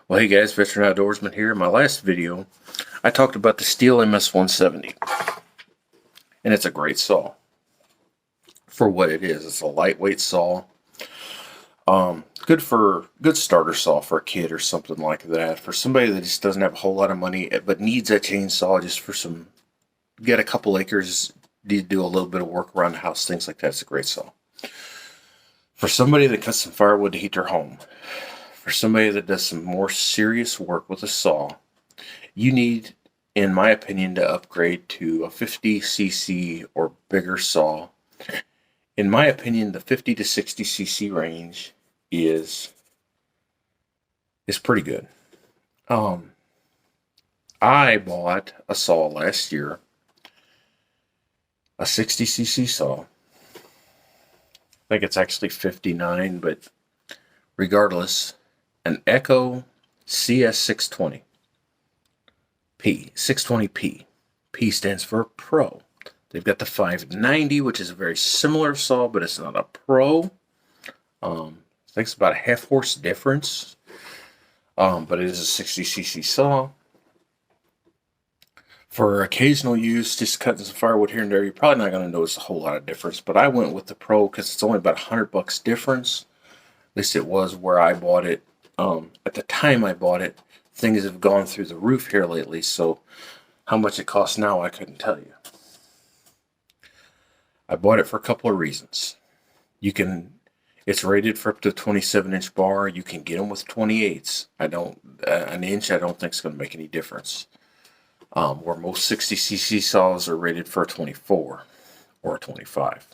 Well, hey guys, Veteran Outdoorsman here. In my last video, I talked about the Steel MS-170, and it's a great saw for what it is. It's a lightweight saw, good starter saw for a kid or something like that. For somebody that just doesn't have a whole lot of money but needs a chainsaw just for get a couple acres, need to do a little bit of work around the house, things like that. It's a great saw. For somebody that cuts some firewood to heat their home, for somebody that does some more serious work with a saw, you need, in my opinion, to upgrade to a 50cc or bigger saw. In my opinion, the 50 to 60cc range is pretty good. I bought a saw last year, a 60cc saw. I think it's actually 59, but regardless, an Echo CS620P. 620P. P stands for Pro. They've got the 590, which is a very similar saw, but it's not a Pro. I think it's about a half horse difference. But it is a 60cc saw. For occasional use, just cutting some firewood here and there, you're probably not going to notice a whole lot of difference. But I went with the Pro because it's only about $100 difference. At least it was where I bought it. At the time I bought it, things have gone through the roof here lately, so how much it costs now, I couldn't tell you. I bought it for a couple of reasons. It's rated for up to 27-inch bar. You can get them with 28s. An inch I don't think is going to make any difference. Where most 60cc saws are rated for a 24 or a 25.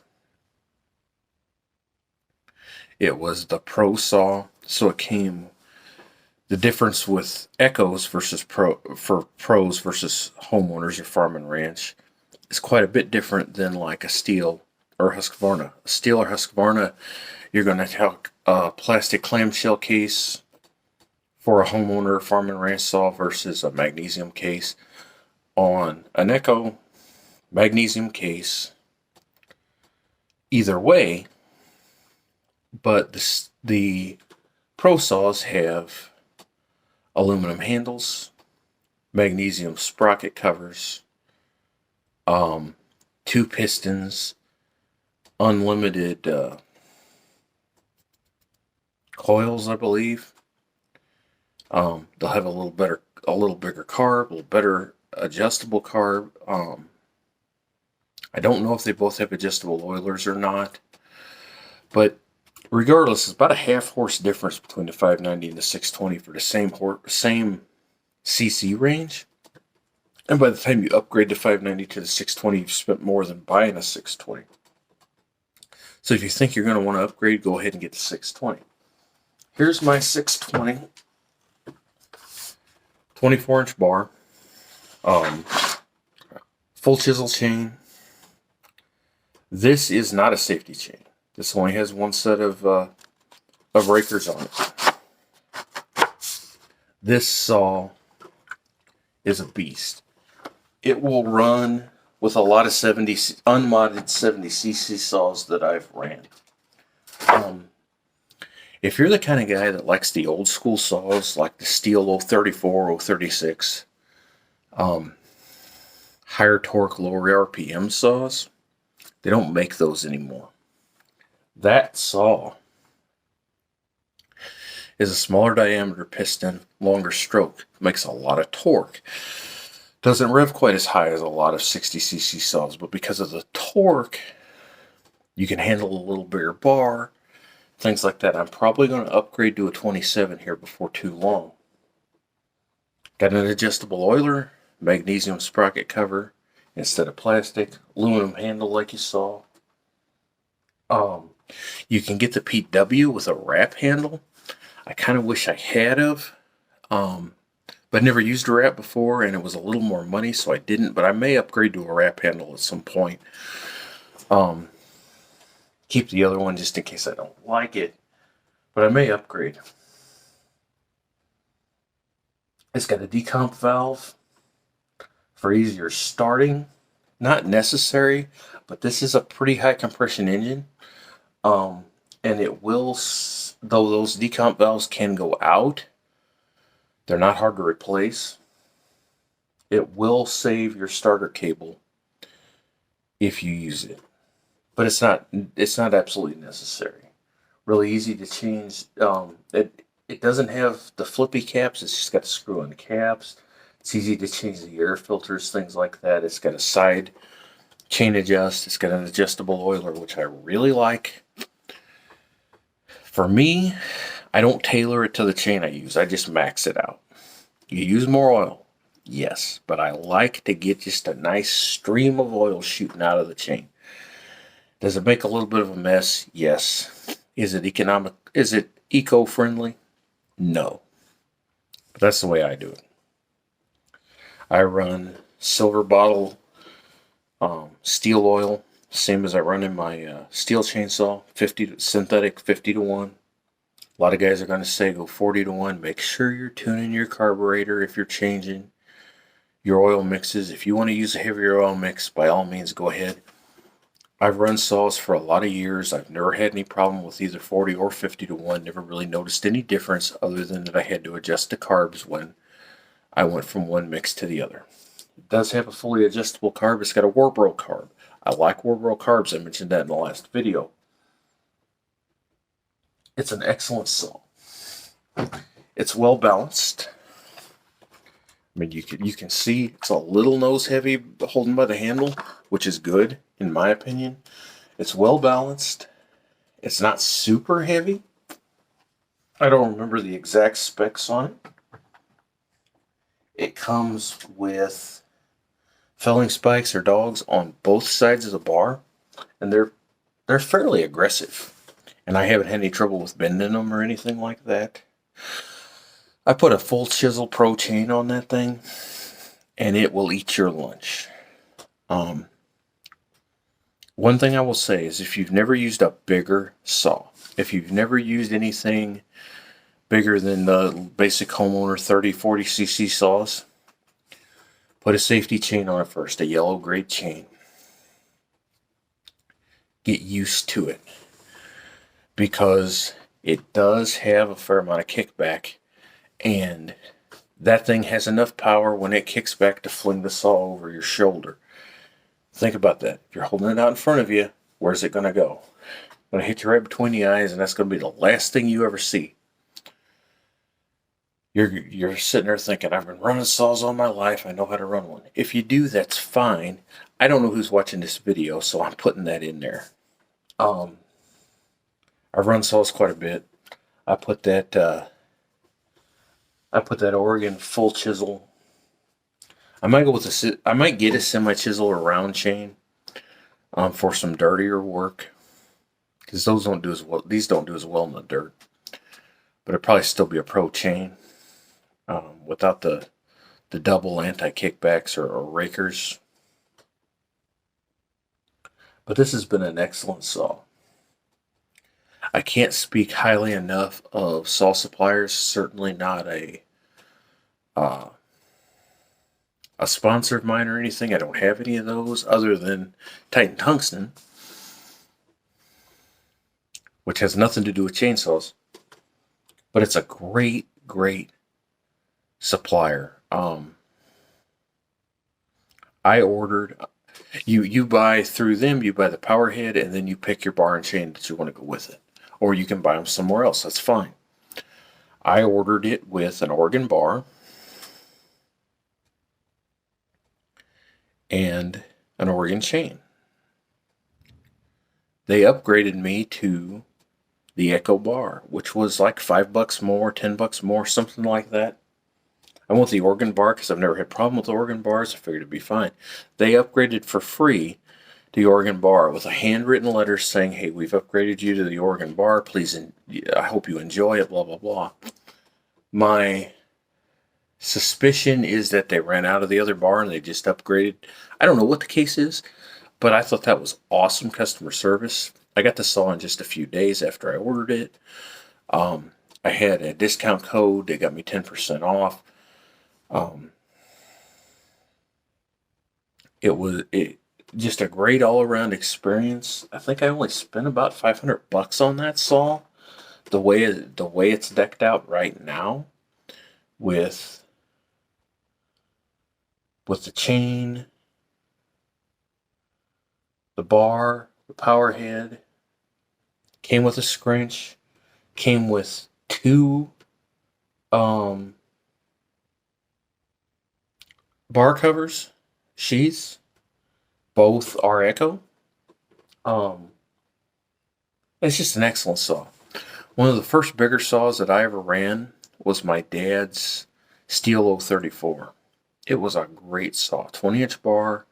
It was the Pro saw, so it came. The difference with Echoes versus pros versus homeowners or farm and ranch is quite a bit different than like a Steel or Husqvarna. A Steel or Husqvarna, you're going to have a plastic clamshell case for a homeowner farm and ranch saw versus a magnesium case. On an Echo, magnesium case, either way, but the Pro saws have aluminum handles, magnesium sprocket covers, 2 pistons, unlimited coils, I believe. They'll have a little bigger carb, a little better adjustable carb. I don't know if they both have adjustable oilers or not, but regardless, it's about a half horse difference between the 590 and the 620 for the same cc range. And by the time you upgrade the 590 to the 620, you've spent more than buying a 620. So if you think you're going to want to upgrade, go ahead and get the 620. Here's my 620, 24-inch bar, full chisel chain. This is not a safety chain. This only has one set of rakers on it. This saw is a beast. It will run with a lot of unmodded 70cc saws that I've ran. If you're the kind of guy that likes the old school saws, like the Steel 034, 036, higher torque, lower RPM saws, they don't make those anymore. That saw is a smaller diameter piston, longer stroke, makes a lot of torque. Doesn't rev quite as high as a lot of 60cc saws, but because of the torque, you can handle a little bigger bar, things like that. I'm probably going to upgrade to a 27 here before too long. Got an adjustable oiler, magnesium sprocket cover instead of plastic, aluminum handle like you saw. You can get the PW with a wrap handle. I kind of wish I had of, but never used a wrap before, and it was a little more money, so I didn't. But I may upgrade to a wrap handle at some point. Keep the other one just in case I don't like it, but I may upgrade. It's got a decomp valve for easier starting. Not necessary, but this is a pretty high compression engine. And it will, though those decomp valves can go out, They're not hard to replace. It will save your starter cable if you use it, but it's not absolutely necessary. Really easy to change. It doesn't have the flippy caps. It's just got the screw on caps. It's easy to change the air filters, things like that. It's got a side chain adjust. It's got an adjustable oiler, which I really like. For me, I don't tailor it to the chain I use. I just max it out. You use more oil, yes, but I like to get just a nice stream of oil shooting out of the chain. Does it make a little bit of a mess? Yes. Is it economic? Is it eco-friendly? No. But that's the way I do it. I run silver bottle steel oil, same as I run in my steel chainsaw, 50 synthetic 50 to 1. A lot of guys are going to say go 40 to 1. Make sure you're tuning your carburetor if you're changing your oil mixes. If you want to use a heavier oil mix, by all means, go ahead. I've run saws for a lot of years. I've never had any problem with either 40 or 50 to 1. Never really noticed any difference other than that I had to adjust the carbs when I went from one mix to the other. It does have a fully adjustable carb. It's got a Warbro carb. I like Warbro carbs. I mentioned that in the last video. It's an excellent saw. It's well balanced. I mean, you can see it's a little nose heavy holding by the handle, which is good in my opinion. It's well balanced. It's not super heavy. I don't remember the exact specs on it. It comes with felling spikes or dogs on both sides of the bar, and they're fairly aggressive. And I haven't had any trouble with bending them or anything like that. I put a full chisel pro chain on that thing, and it will eat your lunch. One thing I will say is if you've never used a bigger saw, if you've never used anything bigger than the basic homeowner 30-40 cc saws, put a safety chain on it first, a yellow grade chain. Get used to it, because it does have a fair amount of kickback, and that thing has enough power when it kicks back to fling the saw over your shoulder. Think about that. If you're holding it out in front of you, where's it going to go? It's going to hit you right between the eyes, and that's going to be the last thing you ever see. You're sitting there thinking, I've been running saws all my life. I know how to run one. If you do, that's fine. I don't know who's watching this video, so I'm putting that in there. I've run saws quite a bit. I put that Oregon full chisel. I might get a semi chisel or round chain for some dirtier work, because those don't do as well. These don't do as well in the dirt. But it'd probably still be a pro chain without the double anti kickbacks or rakers. But this has been an excellent saw. I can't speak highly enough of saw suppliers. Certainly not a sponsor of mine or anything. I don't have any of those other than Titan Tungsten, which has nothing to do with chainsaws. But it's a great supplier. I ordered. You buy through them. You buy the power head, and then you pick your bar and chain that you want to go with it, or you can buy them somewhere else. That's fine. I ordered it with an Oregon bar and an Oregon chain. They upgraded me to the Echo bar, which was like $5 more, $10 more, something like that. I want the Oregon bar because I've never had a problem with Oregon bars. I figured it'd be fine. They upgraded for free the Oregon bar with a handwritten letter saying, hey, we've upgraded you to the Oregon bar. Please, I hope you enjoy it, blah, blah, blah. My suspicion is that they ran out of the other bar and they just upgraded. I don't know what the case is, but I thought that was awesome customer service. I got the saw in just a few days after I ordered it. I had a discount code. They got me 10% off. It was just a great all-around experience. I think I only spent about $500 on that saw. The way it's decked out right now, with the chain, the bar, the power head. Came with a scrunch. Came with two bar covers, sheaths. Both are Echo. It's just an excellent saw. One of the first bigger saws that I ever ran was my dad's Steel 034. It was a great saw. 20-inch bar,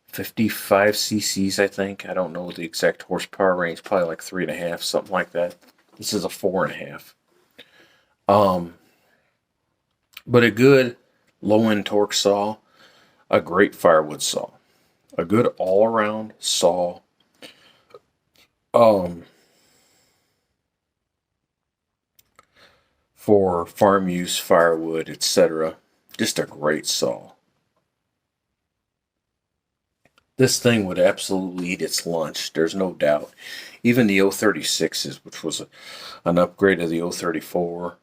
55 cc's, I think. I don't know the exact horsepower range. Probably like 3.5, something like that. This is a 4.5. But a good low-end torque saw, a great firewood saw, a good all-around saw. For farm use, firewood, etc. Just a great saw. This thing would absolutely eat its lunch, there's no doubt. Even the 036s, which was an upgrade of the 034,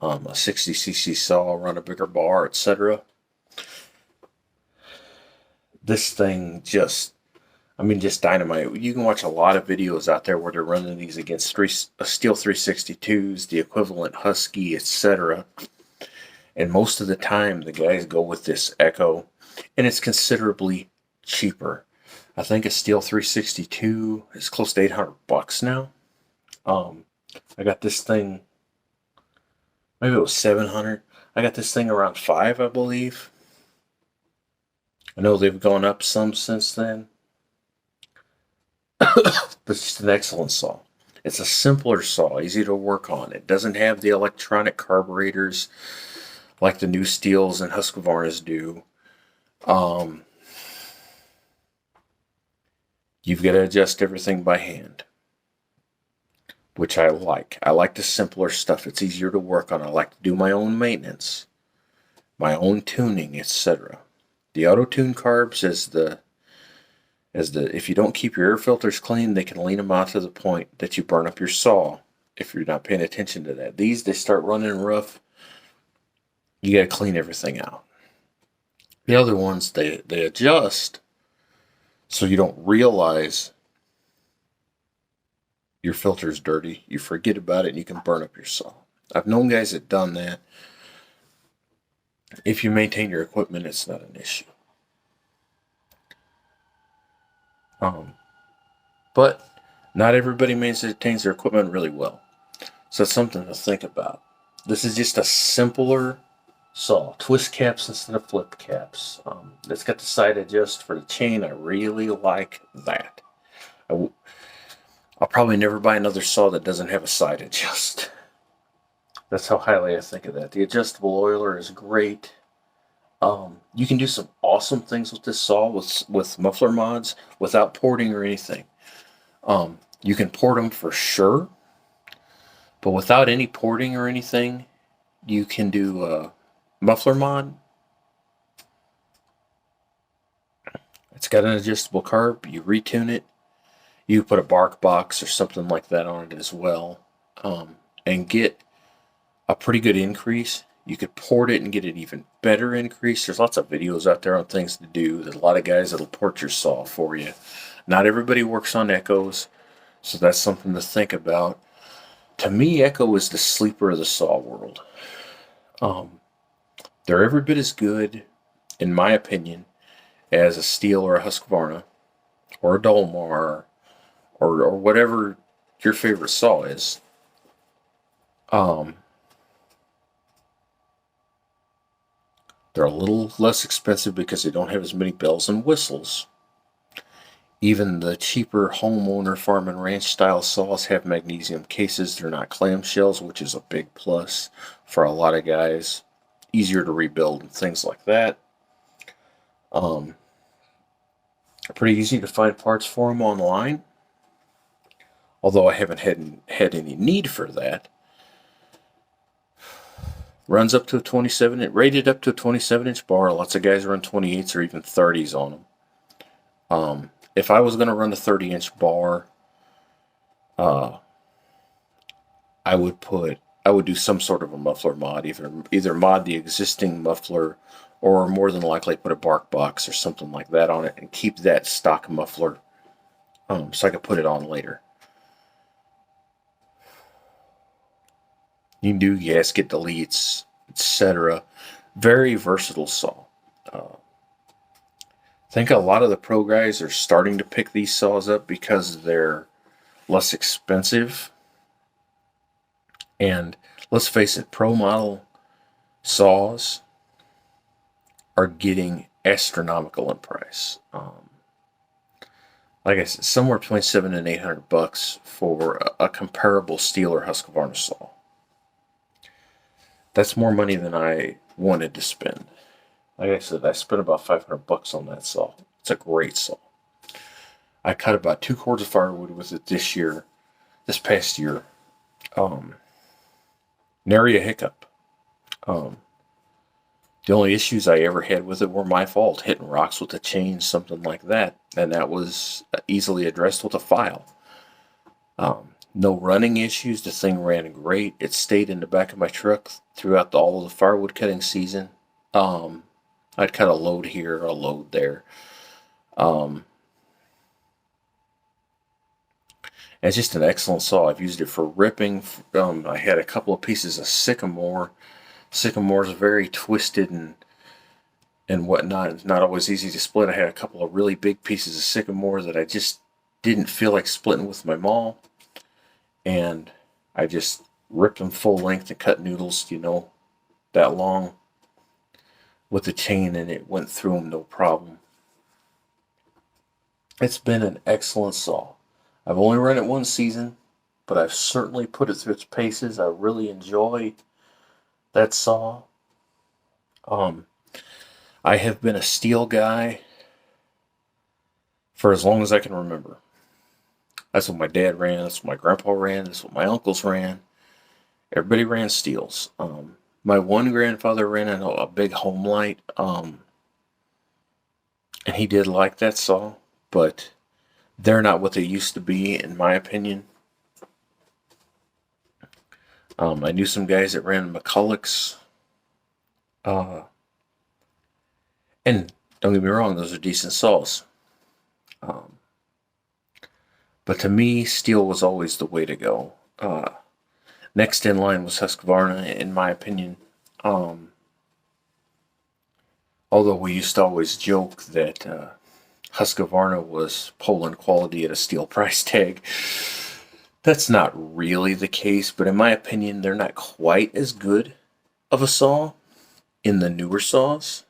a 60cc saw, run a bigger bar, etc. This thing just dynamite. You can watch a lot of videos out there where they're running these against Steel 362s, the equivalent Husky, etc. And most of the time, the guys go with this Echo, and it's considerably cheaper. I think a Steel 362 is close to $800 now. I got this thing, maybe it was $700. I got this thing around $500, I believe. I know they've gone up some since then. But it's just an excellent saw. It's a simpler saw, easy to work on. It doesn't have the electronic carburetors like the new Steels and Husqvarnas do. You've got to adjust everything by hand, which I like. I like the simpler stuff. It's easier to work on. I like to do my own maintenance, my own tuning, etc. The auto-tune carbs if you don't keep your air filters clean, they can lean them out to the point that you burn up your saw if you're not paying attention to that. These, they start running rough. You got to clean everything out. The other ones, they adjust so you don't realize your filter's dirty. You forget about it and you can burn up your saw. I've known guys that done that. If you maintain your equipment, it's not an issue. But not everybody maintains their equipment really well. So it's something to think about. This is just a simpler saw. Twist caps instead of flip caps. It's got the side adjust for the chain. I really like that. I'll probably never buy another saw that doesn't have a side adjust. That's how highly I think of that. The adjustable oiler is great. You can do some awesome things with this saw with muffler mods without porting or anything. You can port them for sure, but without any porting or anything, you can do a muffler mod. It's got an adjustable carb. You retune it. You put a bark box or something like that on it as well, and get a pretty good increase. You could port it and get an even better increase. There's lots of videos out there on things to do. There's a lot of guys that'll port your saw for you. Not everybody works on Echoes, so that's something to think about. To me, Echo is the sleeper of the saw world. They're every bit as good, in my opinion, as a Steel or a Husqvarna or a Dolmar or whatever your favorite saw is. They're a little less expensive because they don't have as many bells and whistles. Even the cheaper homeowner farm and ranch style saws have magnesium cases. They're not clamshells, which is a big plus for a lot of guys. Easier to rebuild and things like that. Pretty easy to find parts for them online. Although I haven't had any need for that. Runs up to a 27, rated up to a 27-inch bar. Lots of guys run 28s or even 30s on them. If I was going to run a 30-inch bar, I would put I would do some sort of a muffler mod, either mod the existing muffler, or more than likely put a bark box or something like that on it and keep that stock muffler, so I could put it on later. You can do gasket deletes, etc. Very versatile saw. I think a lot of the pro guys are starting to pick these saws up because they're less expensive. And let's face it, pro model saws are getting astronomical in price. Like I said, somewhere between $700 and $800 for a comparable Steel or Husqvarna saw. That's more money than I wanted to spend. Like I said, I spent about $500 on that saw. It's a great saw. I cut about 2 cords of firewood with it this past year. Nary a hiccup. The only issues I ever had with it were my fault, hitting rocks with a chain, something like that, and that was easily addressed with a file. No running issues. The thing ran great. It stayed in the back of my truck throughout all of the firewood cutting season. I'd cut a load here, a load there. It's just an excellent saw. I've used it for ripping. I had a couple of pieces of sycamore. Sycamore's very twisted and whatnot. It's not always easy to split. I had a couple of really big pieces of sycamore that I just didn't feel like splitting with my maul. And I just ripped them full length and cut noodles, that long with the chain, and it went through them no problem. It's been an excellent saw. I've only run it one season, but I've certainly put it through its paces. I really enjoy that saw. I have been a steel guy for as long as I can remember. That's what my dad ran. That's what my grandpa ran. That's what my uncles ran. Everybody ran steels. My one grandfather ran a big home light, and he did like that saw, but they're not what they used to be, in my opinion. I knew some guys that ran McCullochs, and don't get me wrong, those are decent saws. But to me, steel was always the way to go. Next in line was Husqvarna, in my opinion. Although we used to always joke that Husqvarna was Poland quality at a steel price tag. That's not really the case, but in my opinion, they're not quite as good of a saw in the newer saws.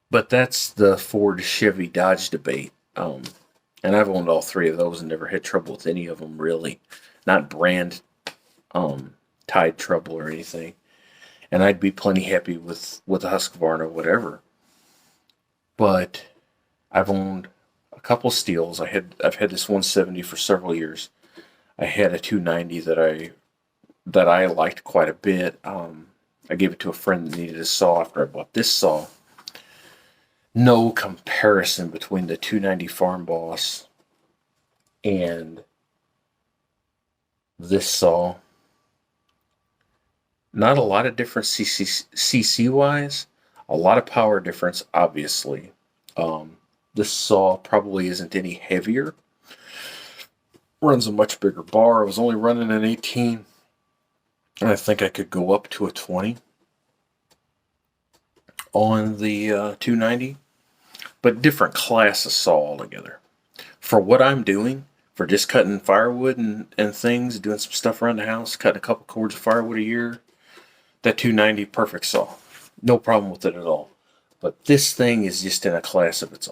But that's the Ford, Chevy, Dodge debate. And I've owned all 3 of those and never had trouble with any of them, really. Not brand tied trouble or anything. And I'd be plenty happy with the Husqvarna, whatever. But I've owned a couple steels. I've had this 170 for several years. I had a 290 that I liked quite a bit. I gave it to a friend that needed a saw after I bought this saw. No comparison between the 290 Farm Boss and this saw. Not a lot of difference CC wise. A lot of power difference, obviously. This saw probably isn't any heavier. Runs a much bigger bar. I was only running an 18. And I think I could go up to a 20 on the 290. But different class of saw altogether. For what I'm doing, for just cutting firewood and things, doing some stuff around the house, cutting a couple cords of firewood a year, that 290, perfect saw. No problem with it at all. But this thing is just in a class of its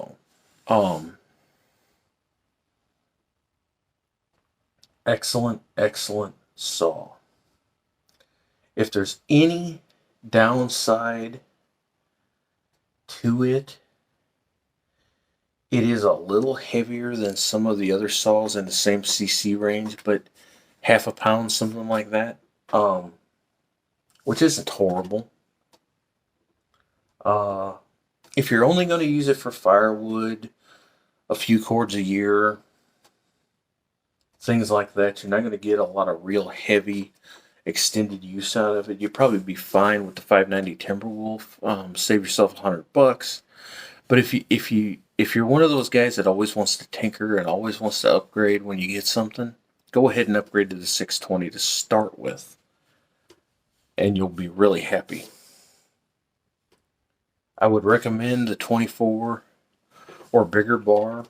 own. Excellent, excellent saw. If there's any downside to it, it is a little heavier than some of the other saws in the same CC range, but half a pound, something like that. Which isn't horrible. If you're only going to use it for firewood, a few cords a year, things like that, you're not going to get a lot of real heavy extended use out of it, you'd probably be fine with the 590 Timberwolf. Save yourself $100. But if you're one of those guys that always wants to tinker and always wants to upgrade when you get something, go ahead and upgrade to the 620 to start with, and you'll be really happy. I would recommend the 24 or bigger bar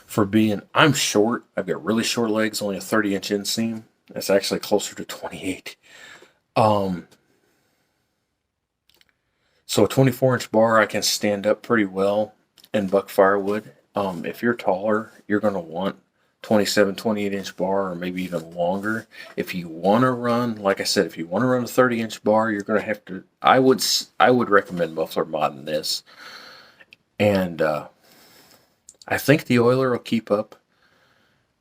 for being. I'm short. I've got really short legs, only a 30-inch inseam. That's actually closer to 28. So a 24-inch bar, I can stand up pretty well and buck firewood. If you're taller, you're going to want 27, 28-inch bar, or maybe even longer. If you want to run, like I said, if you want to run a 30-inch bar, you're going to have to. I would recommend muffler modding this, and I think the oiler will keep up,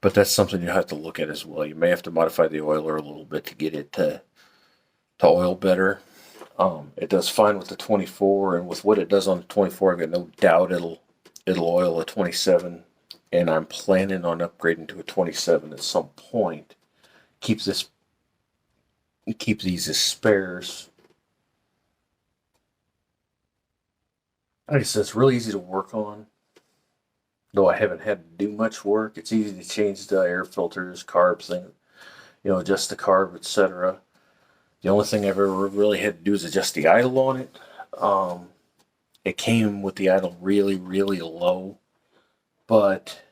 but that's something you have to look at as well. You may have to modify the oiler a little bit to get it to oil better. It does fine with the 24, and with what it does on the 24, I've got no doubt it'll oil a 27, and I'm planning on upgrading to a 27 at some point. Keep these as spares. Like I said, it's really easy to work on. Though I haven't had to do much work, it's easy to change the air filters, carb thing, adjust the carb, etc. The only thing I've ever really had to do is adjust the idle on it. It came with the idle really, really low, but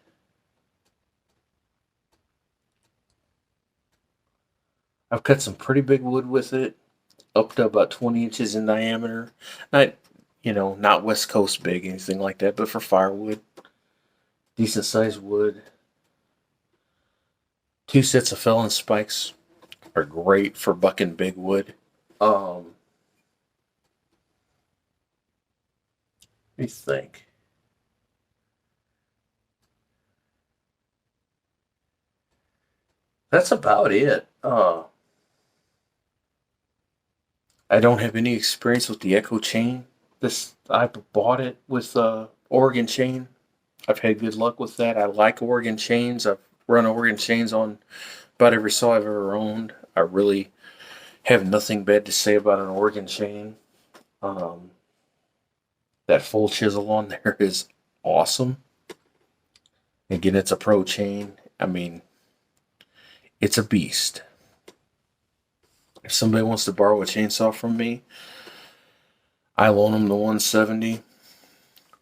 I've cut some pretty big wood with it, up to about 20 inches in diameter. Not West Coast big, anything like that, but for firewood, decent sized wood. 2 sets of felon spikes are great for bucking big wood. Let me think. That's about it. I don't have any experience with the Echo chain. I bought it with Oregon chain. I've had good luck with that. I like Oregon chains. I've run Oregon chains on about every saw I've ever owned. I really have nothing bad to say about an Oregon chain. That full chisel on there is awesome. Again, it's a pro chain. I mean, it's a beast. If somebody wants to borrow a chainsaw from me, I loan them the 170.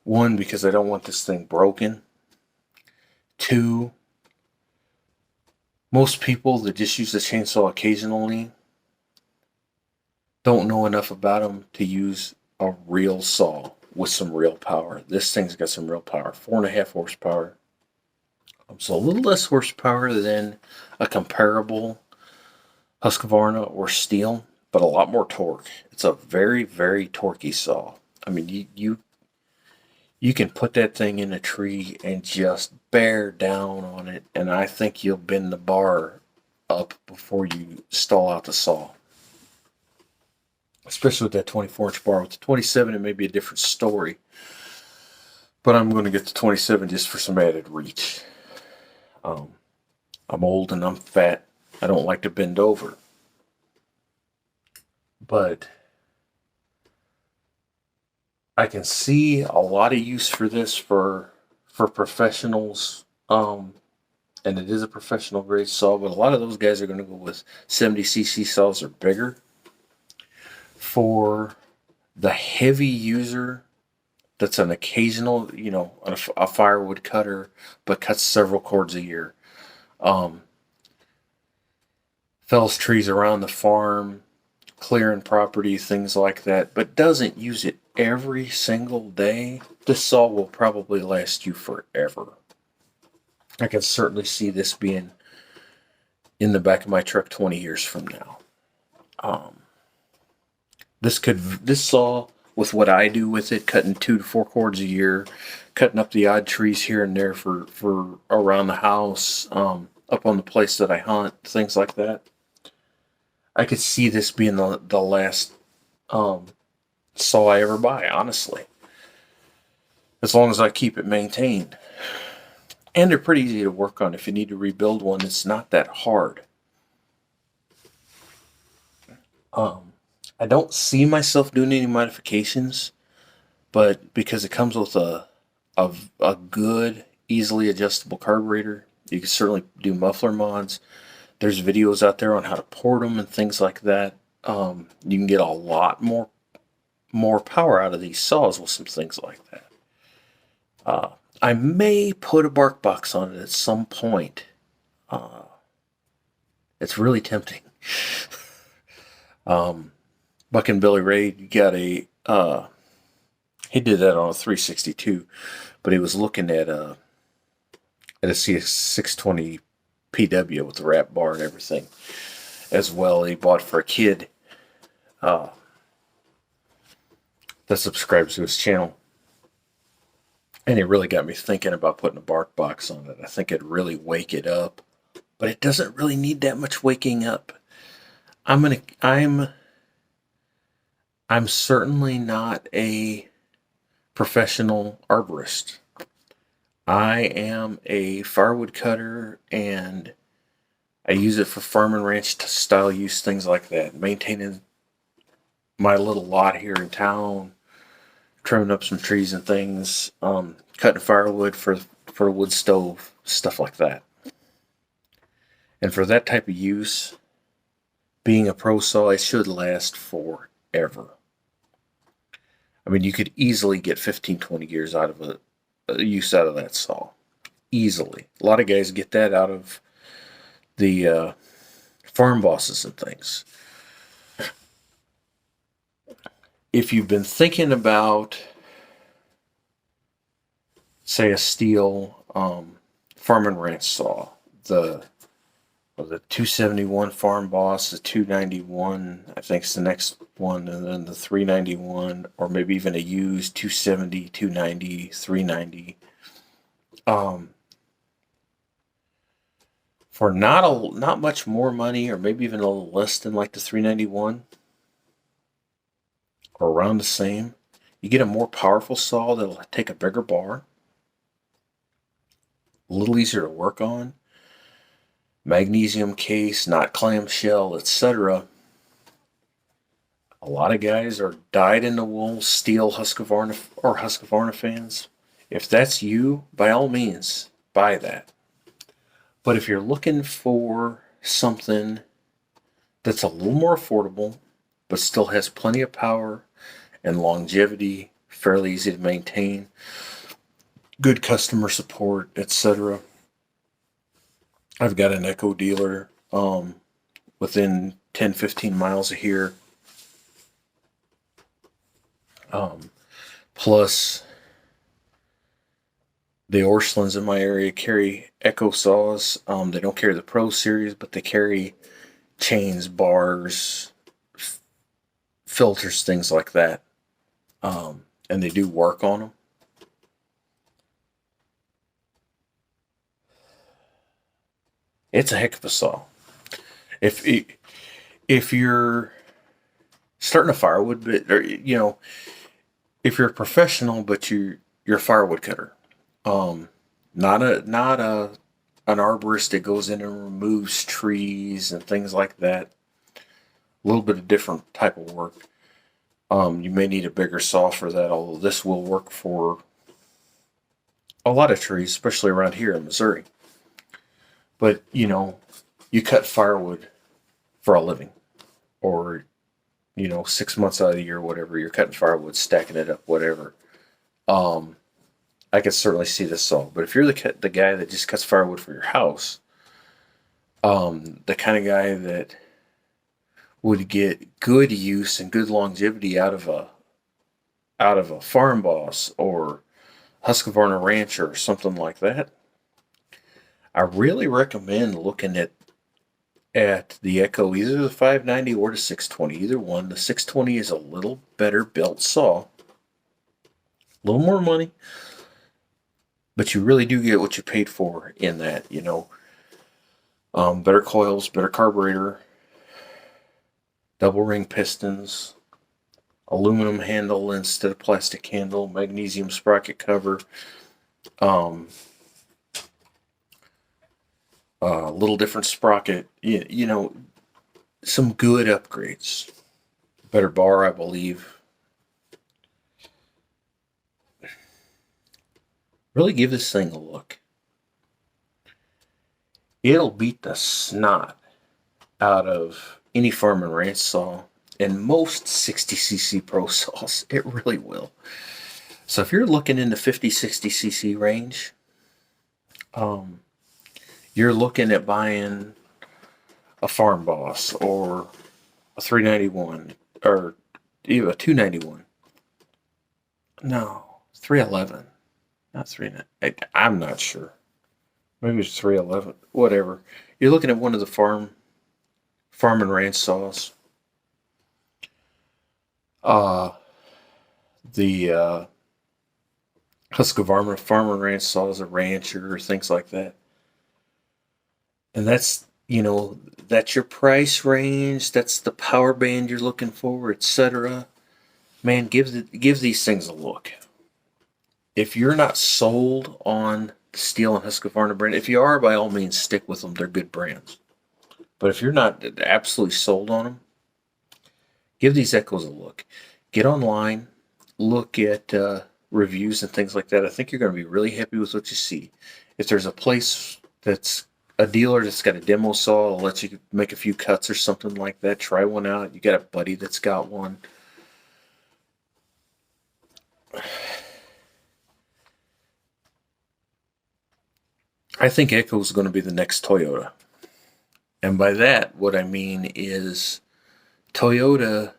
One, because I don't want this thing broken. Two, most people that just use the chainsaw occasionally don't know enough about them to use a real saw with some real power. This thing's got some real power, 4.5 horsepower. So a little less horsepower than a comparable Husqvarna or Steel, but a lot more torque. It's a very, very torquey saw. I mean, you can put that thing in a tree and just bear down on it, and I think you'll bend the bar up before you stall out the saw. Especially with that 24-inch bar. With the 27, it may be a different story. But I'm going to get the 27 just for some added reach. I'm old and I'm fat. I don't like to bend over. But I can see a lot of use for this for professionals. And it is a professional grade saw, but a lot of those guys are going to go with 70cc saws or bigger. For the heavy user that's an occasional, a firewood cutter, but cuts several cords a year. Fells trees around the farm, clearing property, things like that, but doesn't use it every single day. This saw will probably last you forever. I can certainly see this being in the back of my truck 20 years from now. This saw, with what I do with it, cutting 2 to 4 cords a year, cutting up the odd trees here and there for around the house, up on the place that I hunt, things like that. I could see this being the last saw I ever buy, honestly. As long as I keep it maintained. And they're pretty easy to work on. If you need to rebuild one, it's not that hard. I don't see myself doing any modifications, but because it comes with a good, easily adjustable carburetor, you can certainly do muffler mods. There's videos out there on how to port them and things like that. You can get a lot more power out of these saws with some things like that. I may put a bark box on it at some point. It's really tempting. Buck and Billy Ray got he did that on a 362, but he was looking at a CS620 PW with the wrap bar and everything as well. He bought for a kid that subscribes to his channel. And it really got me thinking about putting a bark box on it. I think it'd really wake it up, but it doesn't really need that much waking up. I'm certainly not a professional arborist. I am a firewood cutter, and I use it for farm and ranch style use, things like that. Maintaining my little lot here in town, trimming up some trees and things, cutting firewood for a wood stove, stuff like that. And for that type of use, being a pro saw, it should last forever. I mean, you could easily get 15, 20 years out of a use out of that saw. Easily. A lot of guys get that out of the farm bosses and things. If you've been thinking about, say, a steel farm and ranch saw, the 271 Farm Boss, the 291, I think is the next one, and then the 391, or maybe even a used 270, 290, 390. For not much more money, or maybe even a little less than like the 391, or around the same, you get a more powerful saw that'll take a bigger bar, a little easier to work on, magnesium case, not clamshell, etc. A lot of guys are dyed-in-the-wool steel Husqvarna fans. If that's you, by all means, buy that. But if you're looking for something that's a little more affordable, but still has plenty of power and longevity, fairly easy to maintain, good customer support, etc., I've got an Echo dealer within 10, 15 miles of here. Plus, the Orschelns in my area carry Echo saws. They don't carry the Pro Series, but they carry chains, bars, filters, things like that. And they do work on them. It's a heck of a saw. If you're starting a firewood bit, or if you're a professional but you're a firewood cutter, not an arborist that goes in and removes trees and things like that. A little bit of different type of work. You may need a bigger saw for that, although this will work for a lot of trees, especially around here in Missouri. But, you cut firewood for a living, or, 6 months out of the year, whatever, you're cutting firewood, stacking it up, whatever. I could certainly see this saw. But if you're the guy that just cuts firewood for your house, the kind of guy that would get good use and good longevity out of a Farm Boss or Husqvarna Rancher or something like that, I really recommend looking at the Echo, either the 590 or the 620, either one. The 620 is a little better built saw, a little more money, but you really do get what you paid for in that, better coils, better carburetor, double ring pistons, aluminum handle instead of plastic handle, magnesium sprocket cover, a little different sprocket, some good upgrades. Better bar, I believe. Really give this thing a look. It'll beat the snot out of any farm and ranch saw and most 60cc pro saws. It really will. So if you're looking in the 50, 60cc range, you're looking at buying a Farm Boss or a 391 or even a 291. No, 311. Not 390. I'm not sure. Maybe it's 311. Whatever. You're looking at one of the farm and ranch saws. The Husqvarna farm and ranch saws, a rancher, things like that. And that's, that's your price range. That's the power band you're looking for, etc. Man, give these things a look. If you're not sold on the Steel and Husqvarna brand, if you are, by all means, stick with them. They're good brands. But if you're not absolutely sold on them, give these Echoes a look. Get online, look at reviews and things like that. I think you're going to be really happy with what you see. If there's a place that's a dealer that's got a demo saw, will let you make a few cuts or something like that, try one out. You got a buddy that's got one. I think Echo is going to be the next Toyota. And by that, what I mean is Toyota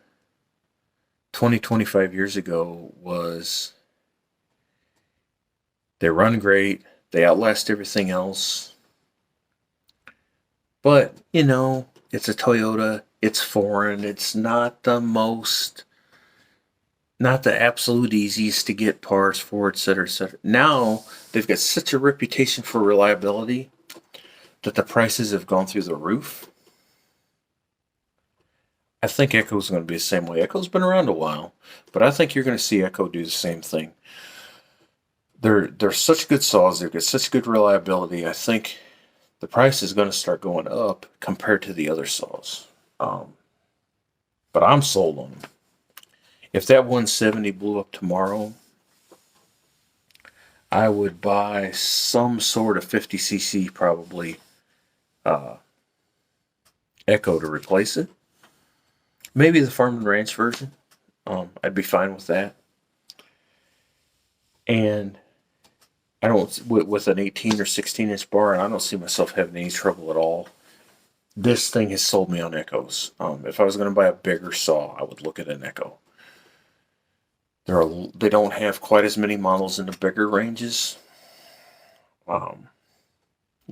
25 years ago was, they run great, they outlast everything else. But, it's a Toyota, it's foreign, it's not the absolute easiest to get parts for, etc., etc. Now, they've got such a reputation for reliability that the prices have gone through the roof. I think Echo's going to be the same way. Echo's been around a while, but I think you're going to see Echo do the same thing. They're such good saws, they've got such good reliability. I think the price is going to start going up compared to the other saws. But I'm sold on them. If that 170 blew up tomorrow, I would buy some sort of 50cc probably Echo to replace it. Maybe the Farm and Ranch version. I'd be fine with that. And I don't, with an 18 or 16 inch bar, and I don't see myself having any trouble at all. This thing has sold me on Echoes. If I was going to buy a bigger saw, I would look at an Echo. They don't have quite as many models in the bigger ranges.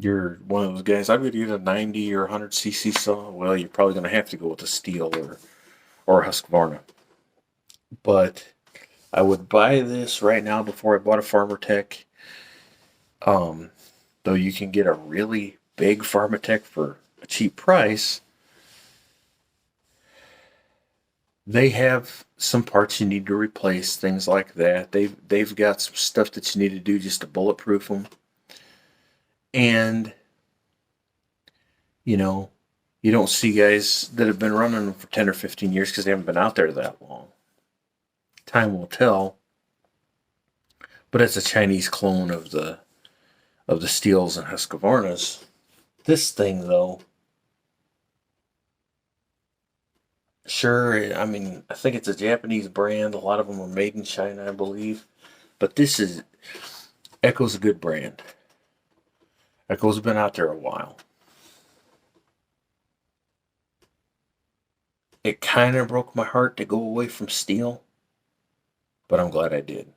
You're one of those guys, I would get a 90 or 100cc saw. Well, you're probably going to have to go with a Steel or a Husqvarna. But I would buy this right now before I bought a Farmer Tech. Though you can get a really big Farmer Tech for a cheap price, they have some parts you need to replace, things like that. They've got some stuff that you need to do just to bulletproof them. And, you don't see guys that have been running them for 10 or 15 years because they haven't been out there that long. Time will tell. But it's a Chinese clone of the Steels and Husqvarnas. This thing, though, sure, I think it's a Japanese brand. A lot of them are made in China, I believe. But Echo's a good brand. Echo's been out there a while. It kind of broke my heart to go away from Steel, but I'm glad I did.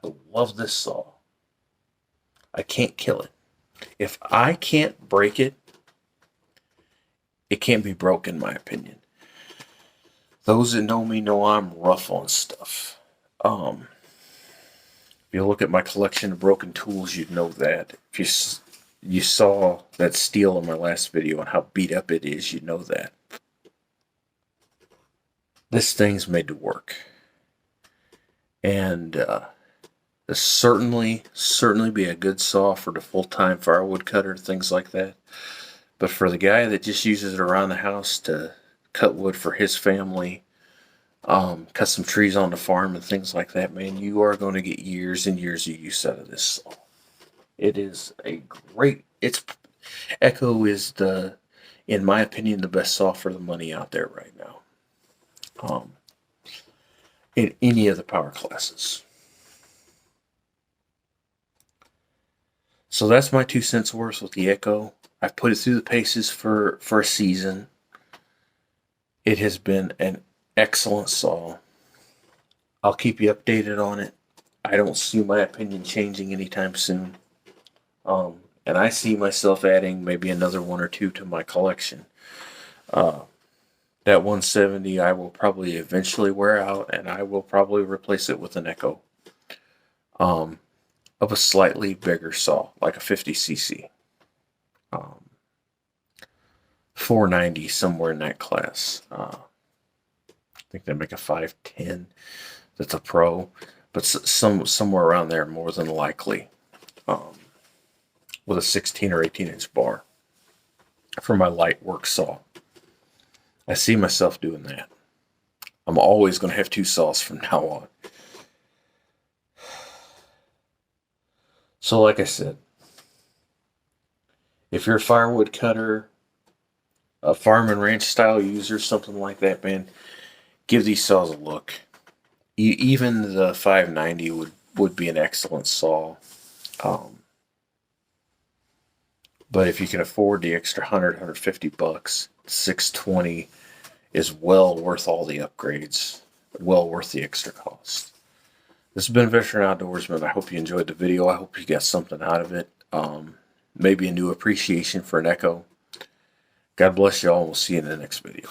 I love this saw. I can't kill it. If I can't break it, it can't be broke, in my opinion. Those that know me know I'm rough on stuff. If you look at my collection of broken tools, you'd know that. If you saw that Steel in my last video and how beat up it is, you'd know that. This thing's made to work. And this certainly be a good saw for the full-time firewood cutter, things like that. But for the guy that just uses it around the house to cut wood for his family, cut some trees on the farm and things like that, man, you are going to get years and years of use out of this saw. It is a great, Echo is in my opinion, the best saw for the money out there right now. In any of the power classes. So that's my 2 cents worth with the Echo. I've put it through the paces for a season. It has been an excellent saw. I'll keep you updated on it. I don't see my opinion changing anytime soon. And I see myself adding maybe another one or two to my collection. That 170 I will probably eventually wear out, and I will probably replace it with an Echo of a slightly bigger saw, like a 50cc. 490, somewhere in that class. I think they make a 510 that's a pro, but somewhere around there, more than likely, with a 16 or 18 inch bar for my light work saw. I see myself doing that. I'm always going to have 2 saws from now on. So like I said, if you're a firewood cutter, a farm and ranch style user, something like that, man, give these saws a look. Even the 590 would be an excellent saw. But if you can afford the extra $150, 620 is well worth all the upgrades, well worth the extra cost. This has been Veteran Outdoorsman. I hope you enjoyed the video. I hope you got something out of it. Maybe a new appreciation for an Echo. God bless you all. We'll see you in the next video.